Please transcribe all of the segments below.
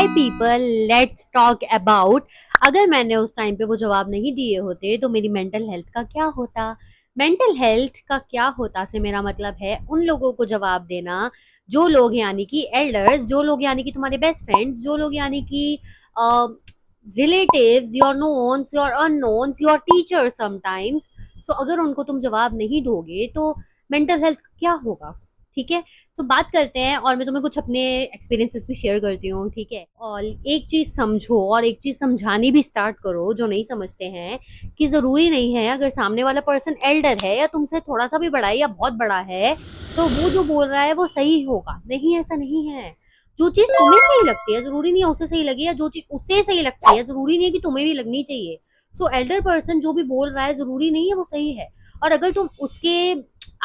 Hi people, let's talk about अगर मैंने उस टाइम पे वो जवाब नहीं दिए होते तो मेरी मेंटल हेल्थ का क्या होता। मेंटल हेल्थ का क्या होता से मेरा मतलब है उन लोगों को जवाब देना, जो लोग यानी कि एल्डर्स, जो लोग यानी कि तुम्हारे बेस्ट फ्रेंड्स, जो लोग यानी कि relatives, your knowns, your unknowns, your teachers sometimes. So अगर उनको तुम जवाब नहीं दोगे तो मेंटल हेल्थ क्या होगा। ठीक है। सो बात करते हैं और मैं तुम्हें कुछ अपने एक्सपीरियंसेस भी शेयर करती हूँ। ठीक है। और एक चीज समझो और एक चीज समझानी भी स्टार्ट करो जो नहीं समझते हैं, कि जरूरी नहीं है अगर सामने वाला पर्सन एल्डर है या तुमसे थोड़ा सा भी बड़ा है या बहुत बड़ा है तो वो जो बोल रहा है वो सही होगा। नहीं, ऐसा नहीं है। जो चीज तुम्हें सही लगती है जरूरी नहीं है उसे सही लगे, या जो चीज उसे सही लगती है जरूरी नहीं है कि तुम्हें भी लगनी चाहिए। सो एल्डर पर्सन जो भी बोल रहा है जरूरी नहीं है वो सही है। और अगर तुम उसके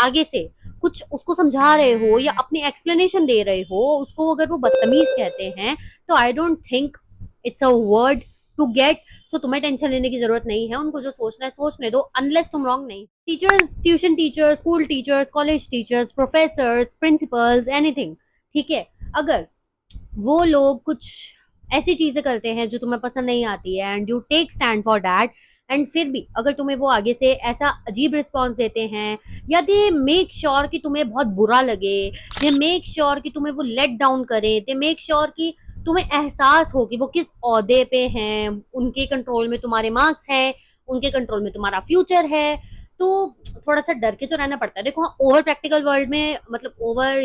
आगे से कुछ उसको समझा रहे हो या अपनी एक्सप्लेनेशन दे रहे हो, उसको अगर वो बदतमीज कहते हैं तो I don't think it's a word to get. So तुम्हें टेंशन लेने की जरूरत नहीं है, उनको जो सोचना है सोचने दो, अनलेस तुम रॉन्ग नहीं। Teachers, tuition teachers, school teachers, college teachers, professors, principles, anything. ठीक है। अगर वो लोग कुछ ऐसी चीजें करते हैं जो तुम्हें पसंद नहीं आती है and you take stand for that, and फिर भी अगर तुम्हें वो आगे से ऐसा अजीब रिस्पॉन्स देते हैं या दे मेक श्योर कि तुम्हें बहुत बुरा लगे, दे मेक श्योर कि तुम्हें वो लेट डाउन करे, दे मेक श्योर कि तुम्हें एहसास हो कि वो किस ओहदे पे हैं, उनके कंट्रोल में तुम्हारे मार्क्स हैं, उनके कंट्रोल में तुम्हारा फ्यूचर है, तो थोड़ा सा डर के तो रहना पड़ता है। देखो, ओवर प्रैक्टिकल वर्ल्ड में, मतलब ओवर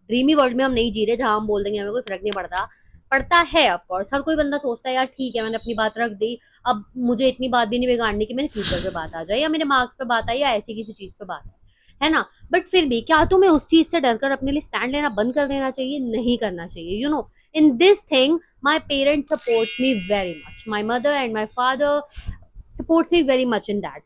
ड्रीमी वर्ल्ड में हम नहीं जी रहे जहां हम बोल देंगे हमें कोई फर्क नहीं पड़ता। पड़ता है ऑफ कोर्स, हर कोई बंदा सोचता है यार ठीक है मैंने अपनी बात रख दी, अब मुझे इतनी बात भी नहीं बिगाड़नी कि मेरे फ्यूचर पे बात आ जाए या मेरे मार्क्स पे बात आए या ऐसी किसी चीज पे बात है ना। बट फिर भी क्या तुम्हें उस चीज से डरकर अपने लिए स्टैंड लेना बंद कर देना चाहिए? नहीं करना चाहिए। In this thing my parents supports me very much, my mother and my father supports me very much in that.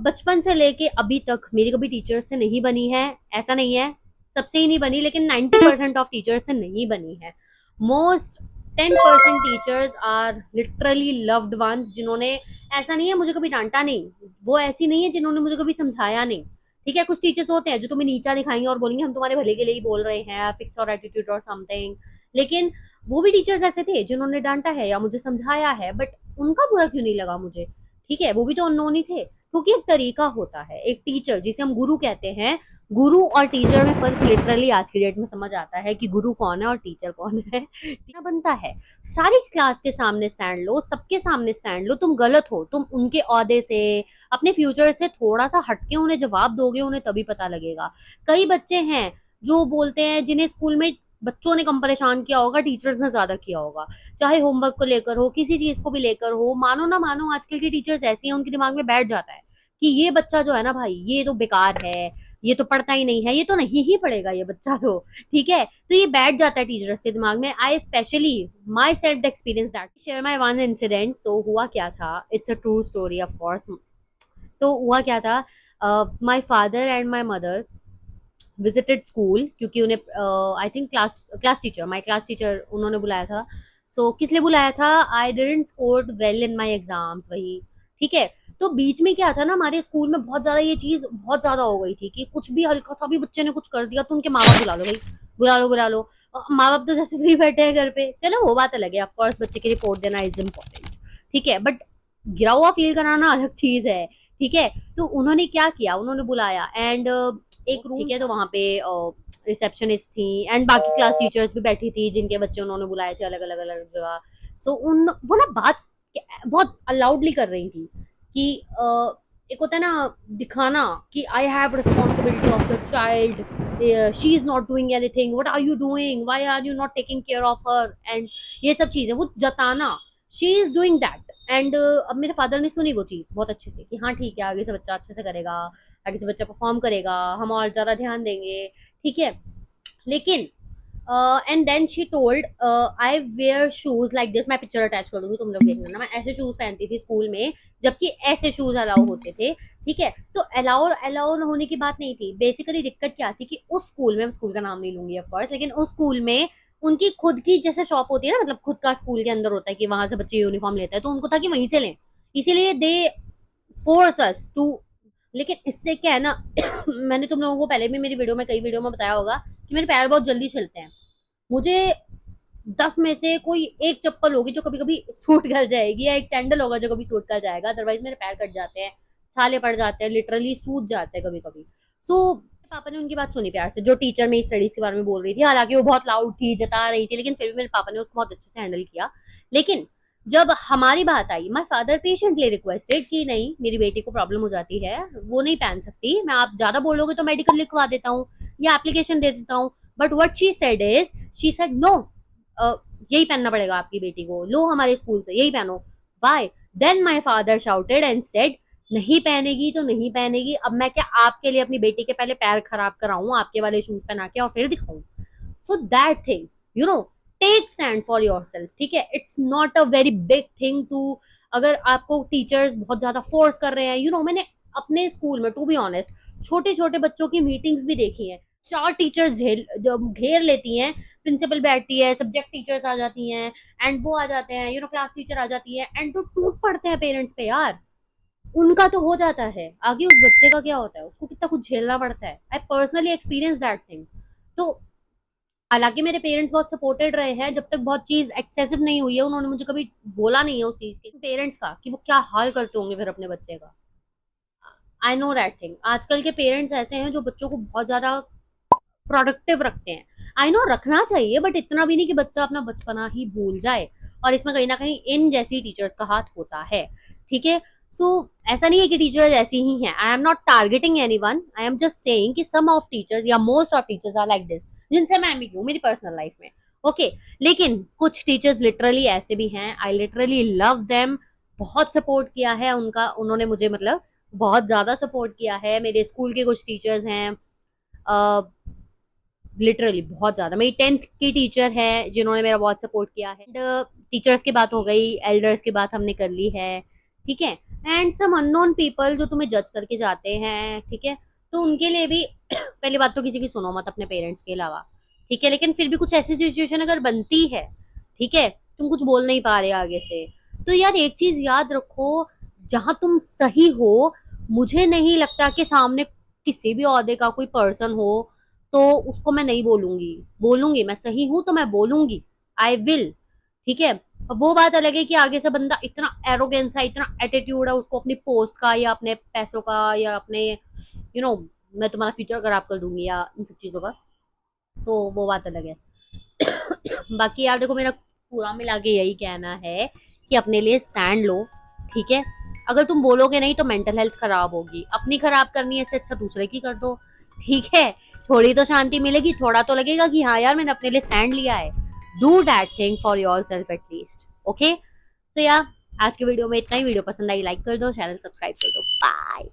बचपन से लेके अभी तक मेरी कभी टीचर से नहीं बनी है, ऐसा नहीं है सबसे ही नहीं बनी, लेकिन 90% ऑफ टीचर से नहीं बनी है। Most 10% teachers are literally loved ones, जिन्होंने, ऐसा नहीं है मुझे कभी डांटा नहीं, वो ऐसी नहीं है जिन्होंने मुझे कभी समझाया नहीं। ठीक है। कुछ टीचर्स होते हैं जो तुम्हें नीचा दिखाएंगे और बोलेंगे हम तुम्हारे भले के लिए ही बोल रहे हैं, फिक्स और एटीट्यूड और समथिंग। लेकिन वो भी टीचर्स ऐसे थे जिन्होंने डांटा है या मुझे समझाया है, बट उनका बुरा क्यों नहीं लगा मुझे। ठीक है। वो भी तो अननोन ही थे, क्योंकि एक तरीका होता है। एक टीचर जिसे हम गुरु कहते हैं, गुरु और टीचर में फर्क लिटरली आज की डेट में समझ आता है कि गुरु कौन है और टीचर कौन है। टीचर बनता है सारी क्लास के सामने स्टैंड लो, सबके सामने स्टैंड लो, तुम गलत हो, तुम उनके ओहदे से, अपने फ्यूचर से थोड़ा सा हटके उन्हें जवाब दोगे, उन्हें तभी पता लगेगा। कई बच्चे हैं जो बोलते हैं, जिन्हें स्कूल में बच्चों ने कम परेशान किया होगा, टीचर्स ने ज्यादा किया होगा, चाहे होमवर्क को लेकर हो, किसी चीज को भी लेकर हो। मानो ना मानो आजकल की टीचर्स ऐसी हैं, उनके दिमाग में बैठ जाता है कि ये बच्चा जो है ना भाई, ये तो बेकार है, ये तो पढ़ता ही नहीं है, ये तो नहीं ही पढ़ेगा ये बच्चा तो। ठीक है। तो ये बैठ जाता है टीचर्स के दिमाग में। I specially myself experience that. Share my one incident. So हुआ क्या था, it's a true story of course. तो हुआ क्या था, my father and my mother visited school, क्योंकि उन्हें I think class class teacher, my class teacher, उन्होंने बुलाया था। सो किस लिए बुलाया था, I didn't score well in my exams, वही। ठीक है। तो बीच में क्या था ना, हमारे स्कूल में बहुत ज्यादा ये चीज बहुत ज्यादा हो गई थी कि कुछ भी हल्का सा भी बच्चे ने कुछ कर दिया तो उनके माँ बाप बुला लो भाई, बुला लो बुला लो। माँ बाप तो जैसे फ्री बैठे हैं घर पे, चलो वो बात अलग है, ऑफकोर्स बच्चे की रिपोर्ट देना इज इम्पोर्टेंट। ठीक है। बट गिरा हुआ फील कराना अलग चीज है। ठीक है। तो उन्होंने क्या किया, उन्होंने बुलाया एंड एक रूम, ठीक है, तो वहां पे रिसेप्शनिस्ट थी एंड बाकी क्लास टीचर्स भी बैठी थी जिनके बच्चे उन्होंने बुलाए थे अलग अलग अलग जगह। सो उन वो ना बात बहुत अलाउडली कर रही थी कि एक होता है ना दिखाना कि I have responsibility of your child, she is not doing anything, what are you doing, why are you not taking care of her, and ये सब चीजें वो जताना, she is doing that. And अब मेरे फादर ने सुनी वो चीज बहुत अच्छे से कि हाँ ठीक है, आगे से बच्चा अच्छे से करेगा, आगे से बच्चा परफॉर्म करेगा, हम और ज्यादा ध्यान देंगे। ठीक है। लेकिन and then she told I wear shoes like this, मैं पिक्चर अटैच कर दूंगी तुम लोग देख लेना, मैं ऐसे शूज पहनती थी स्कूल में, जबकि ऐसे शूज अलाउ होते थे। ठीक है। तो अलाउ अलाउ होने की बात नहीं थी, बेसिकली दिक्कत क्या थी कि उस स्कूल में, स्कूल का नाम नहीं लूंगी ऑफ कोर्स, लेकिन उस स्कूल में उनकी खुद की जैसे शॉप होती है ना, मतलब खुद का स्कूल के अंदर होता है कि वहां से बच्चे यूनिफॉर्म लेते हैं, तो उनको था कि वहीं से लें, इसीलिए दे फोर्स अस टू। लेकिन इससे क्या है ना मैंने तुम लोगों को पहले भी मेरी वीडियो में, कई वीडियो में बताया होगा कि मेरे पैर बहुत जल्दी छिलते हैं। मुझे 10 में से कोई एक चप्पल होगी जो कभी-कभी सूट कर जाएगी, या एक सैंडल होगा जो कभी सूट कर जाएगा, अदरवाइज़ मेरे पैर कट जाते हैं, छाले पड़ जाते हैं, लिटरली सूज जाते हैं कभी-कभी। सो पापा ने उनकी बात सुनी प्यार से, जो टीचर मेरी स्टडीज़ के बारे में बोल रही थी, हालाँकि वो बहुत लाउड थी, जता रही थी, लेकिन फिर भी मेरे पापा ने उसको बहुत अच्छे से हैंडल किया। लेकिन जब हमारी बात आई, माय फादर पेशेंटली रिक्वेस्टेड कि नहीं, मेरी बेटी को प्रॉब्लम हो जाती है, वो नहीं पहन सकती, मैं आप ज़्यादा बोलोगे तो मेडिकल लिखवा देता हूँ या एप्लीकेशन दे देता हूँ। But what she said is, she said no, यही पहनना पड़ेगा आपकी बेटी को, लो हमारे स्कूल से यही पहनो। Why? Then my father shouted and said, नहीं पहनेगी तो नहीं पहनेगी, अब मैं क्या आपके लिए अपनी बेटी के पहले पैर खराब कराऊं आपके वाले शूज पहना के और फिर दिखाऊं? So that thing, you know, take stand for yourself, ठीक है? It's not a very big thing to, अगर आपको टीचर्स बहुत ज्यादा फोर्स कर रहे हैं, यू नो, मैंने अपने स्कूल में टू बी ऑनेस्ट छोटे छोटे बच्चों की मीटिंग्स भी देखी है। 4 टीचर्स घेर लेती हैं, प्रिंसिपल बैठती है, सब्जेक्ट टीचर्स आ जाती हैं, एंड वो आ जाते हैं, यू नो, क्लास टीचर आ जाती है, एंड तो टूट पड़ते हैं पेरेंट्स पे यार। उनका तो हो जाता है, आगे उस बच्चे का क्या होता है, उसको कितना कुछ झेलना पड़ता है। I personally experience that thing. तो हालांकि मेरे पेरेंट्स बहुत सपोर्टेड रहे हैं, जब तक बहुत चीज एक्सेसिव नहीं हुई है, उन्होंने मुझे कभी बोला नहीं है उस चीज के पेरेंट्स का कि वो क्या हाल करते होंगे फिर अपने बच्चे का। I know that thing. आजकल के पेरेंट्स ऐसे हैं जो बच्चों को बहुत ज्यादा प्रोडक्टिव रखते हैं। आई नो रखना चाहिए, बट इतना भी नहीं कि बच्चा अपना बचपना ही भूल जाए, और इसमें कहीं ना कहीं इन जैसी टीचर्स का हाथ होता है, ठीक है? सो ऐसा नहीं है कि टीचर्स ऐसी ही हैं, I am not targeting anyone, I am just saying कि सम ऑफ टीचर्स या most of teachers are like this, जिनसे मैं भी हूँ मेरी पर्सनल लाइफ में। ओके लेकिन कुछ टीचर्स लिटरली ऐसे भी हैं, आई लिटरली लव देम, बहुत सपोर्ट किया है उनका, उन्होंने मुझे मतलब बहुत ज्यादा सपोर्ट किया है। मेरे स्कूल के कुछ टीचर्स हैं, लिटरली बहुत ज्यादा, मेरी 10th की टीचर है जिन्होंने मेरा बहुत सपोर्ट किया है। टीचर्स की बात हो गई, एल्डर्स की बात हमने कर ली है, ठीक है? एंड सम अननोन पीपल जो तुम्हें जज करके जाते हैं, ठीक है? तो उनके लिए भी पहली बात तो किसी की सुनो मत अपने पेरेंट्स के अलावा, ठीक है? लेकिन फिर भी कुछ ऐसी सिचुएशन अगर बनती है, ठीक है, तुम कुछ बोल नहीं पा रहे आगे से, तो यार एक चीज याद रखो, जहां तुम सही हो, मुझे नहीं लगता कि सामने किसी भी ओहदे का कोई पर्सन हो तो उसको मैं नहीं बोलूंगी। बोलूंगी, मैं सही हूं तो मैं बोलूंगी, आई विल, ठीक है? अब वो बात अलग है कि आगे से बंदा इतना एरोगेंस है, इतना एटीट्यूड है, उसको अपनी पोस्ट का या अपने पैसों का या अपने यू नो मैं तुम्हारा फ्यूचर खराब कर दूंगी या इन सब चीजों का, सो वो बात अलग है। बाकी यार देखो, मेरा पूरा मिला के यही कहना है कि अपने लिए स्टैंड लो, ठीक है? अगर तुम बोलोगे नहीं तो मेंटल हेल्थ खराब होगी, अपनी खराब करनी है इससे अच्छा दूसरे की कर दो, ठीक है? थोड़ी तो शांति मिलेगी, थोड़ा तो लगेगा कि हाँ यार मैंने अपने लिए स्टैंड लिया है। Do that thing for your self at least, okay? तो यार आज के वीडियो में इतना ही। वीडियो पसंद आई लाइक कर दो, चैनल सब्सक्राइब कर दो, बाय।